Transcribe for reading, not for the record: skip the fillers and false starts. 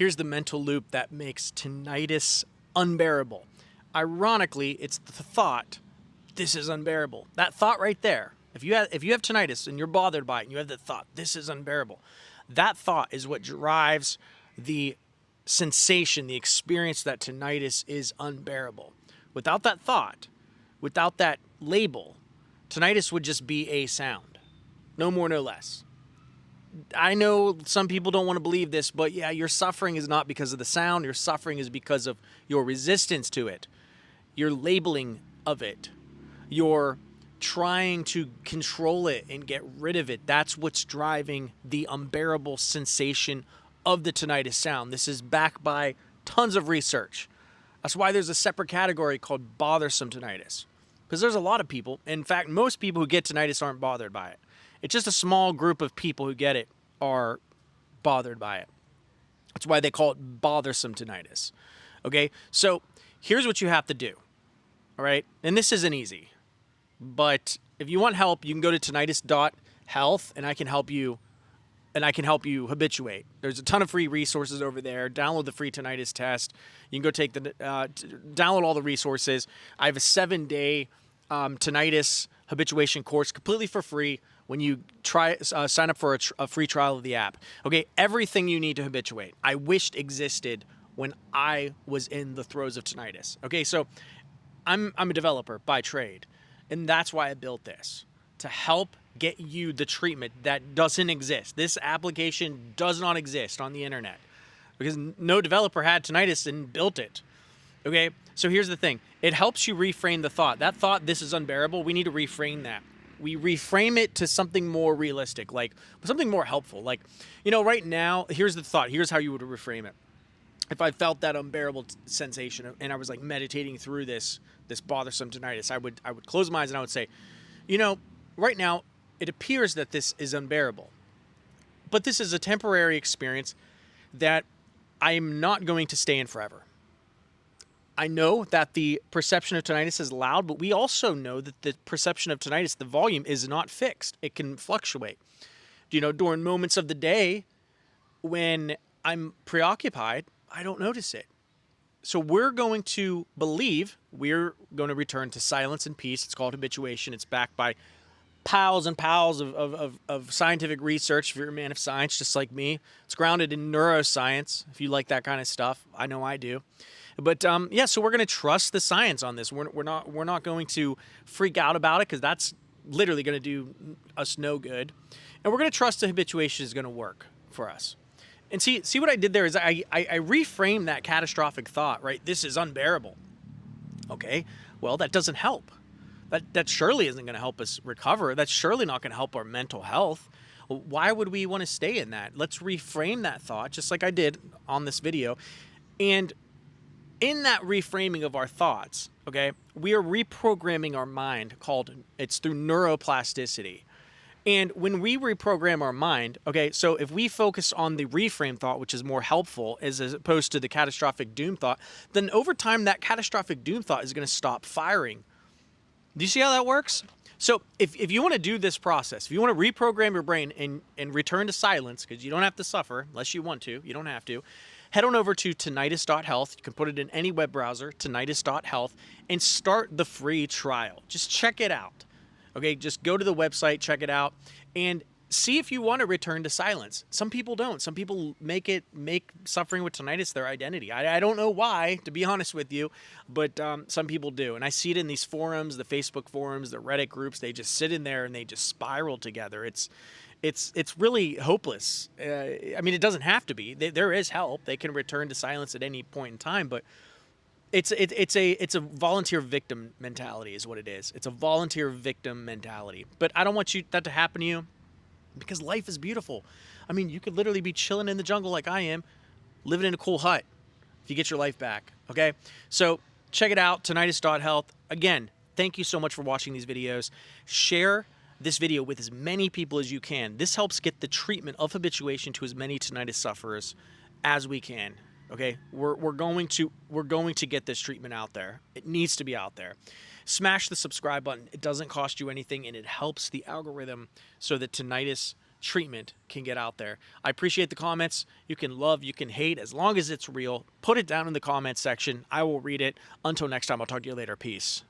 Here's the mental loop that makes tinnitus unbearable. Ironically, it's the thought, this is unbearable. That thought right there. If you have tinnitus and you're bothered by it and you have the thought, this is unbearable, that thought is what drives the sensation, the experience that tinnitus is unbearable. Without that thought, without that label, tinnitus would just be a sound. No more, no less. I know some people don't want to believe this, but yeah, your suffering is not because of the sound. Your suffering is because of your resistance to it, your labeling of it, your trying to control it and get rid of it. That's what's driving the unbearable sensation of the tinnitus sound. This is backed by tons of research. That's why there's a separate category called bothersome tinnitus, because there's a lot of people. In fact, most people who get tinnitus aren't bothered by it. It's just a small group of people who get it are bothered by it. That's why they call it bothersome tinnitus. Okay, so here's what you have to do. All right, and this isn't easy, but if you want help, you can go to tinnitus.health, and I can help you. And I can help you habituate. There's a ton of free resources over there. Download the free tinnitus test. You can go take the download all the resources. I have a 7-day tinnitus habituation course completely for free when you sign up for a free trial of the app. Okay, everything you need to habituate, I wished existed when I was in the throes of tinnitus. Okay, so I'm a developer by trade, and that's why I built this, to help get you the treatment that doesn't exist. This application does not exist on the internet because no developer had tinnitus and built it. Okay, so here's the thing. It helps you reframe the thought. That thought, this is unbearable, we need to reframe that. We reframe it to something more realistic, like something more helpful. Like, right now, here's the thought. Here's how you would reframe it. If I felt that unbearable sensation and I was like meditating through this bothersome tinnitus, I would close my eyes and I would say, right now, it appears that this is unbearable, but this is a temporary experience that I am not going to stay in forever. I know that the perception of tinnitus is loud, but we also know that the perception of tinnitus, the volume, is not fixed. It can fluctuate. During moments of the day when I'm preoccupied, I don't notice it. So we're going to believe we're going to return to silence and peace. It's called habituation. It's backed by piles and piles of scientific research. If you're a man of science, just like me, it's grounded in neuroscience. If you like that kind of stuff, I know I do. But so we're going to trust the science on this. We're not going to freak out about it because that's literally going to do us no good. And we're going to trust the habituation is going to work for us. And see what I did there is I reframed that catastrophic thought. Right, this is unbearable. Okay, well that doesn't help. That surely isn't going to help us recover. That's surely not going to help our mental health. Why would we want to stay in that? Let's reframe that thought, just like I did on this video. And in that reframing of our thoughts, okay, we are reprogramming our mind. It's through neuroplasticity. And when we reprogram our mind, okay, so if we focus on the reframe thought, which is more helpful as opposed to the catastrophic doom thought, then over time that catastrophic doom thought is going to stop firing. Do you see how that works? So if you want to do this process, if you want to reprogram your brain and return to silence, because you don't have to suffer unless you want to, you don't have to, head on over to tinnitus.health. You can put it in any web browser, tinnitus.health, and start the free trial. Just check it out. Okay, just go to the website, check it out, and see if you want to return to silence. Some people don't. Some people make suffering with tinnitus their identity. I don't know why, to be honest with you, but some people do. And I see it in these forums, the Facebook forums, the Reddit groups. They just sit in there and they just spiral together. It's really hopeless. It doesn't have to be. There is help. They can return to silence at any point in time, but it's a volunteer victim mentality is what it is. It's a volunteer victim mentality. But I don't want that to happen to you. Because life is beautiful. You could literally be chilling in the jungle like I am, living in a cool hut if you get your life back, okay? So check it out, tinnitus.health. Again, thank you so much for watching these videos. Share this video with as many people as you can. This helps get the treatment of habituation to as many tinnitus sufferers as we can, okay? We're going to get this treatment out there. It needs to be out there. Smash the subscribe button. It doesn't cost you anything, and it helps the algorithm so that tinnitus treatment can get out there. I appreciate the comments. You can love, you can hate, as long as it's real. Put it down in the comments section. I will read it. Until next time, I'll talk to you later. Peace.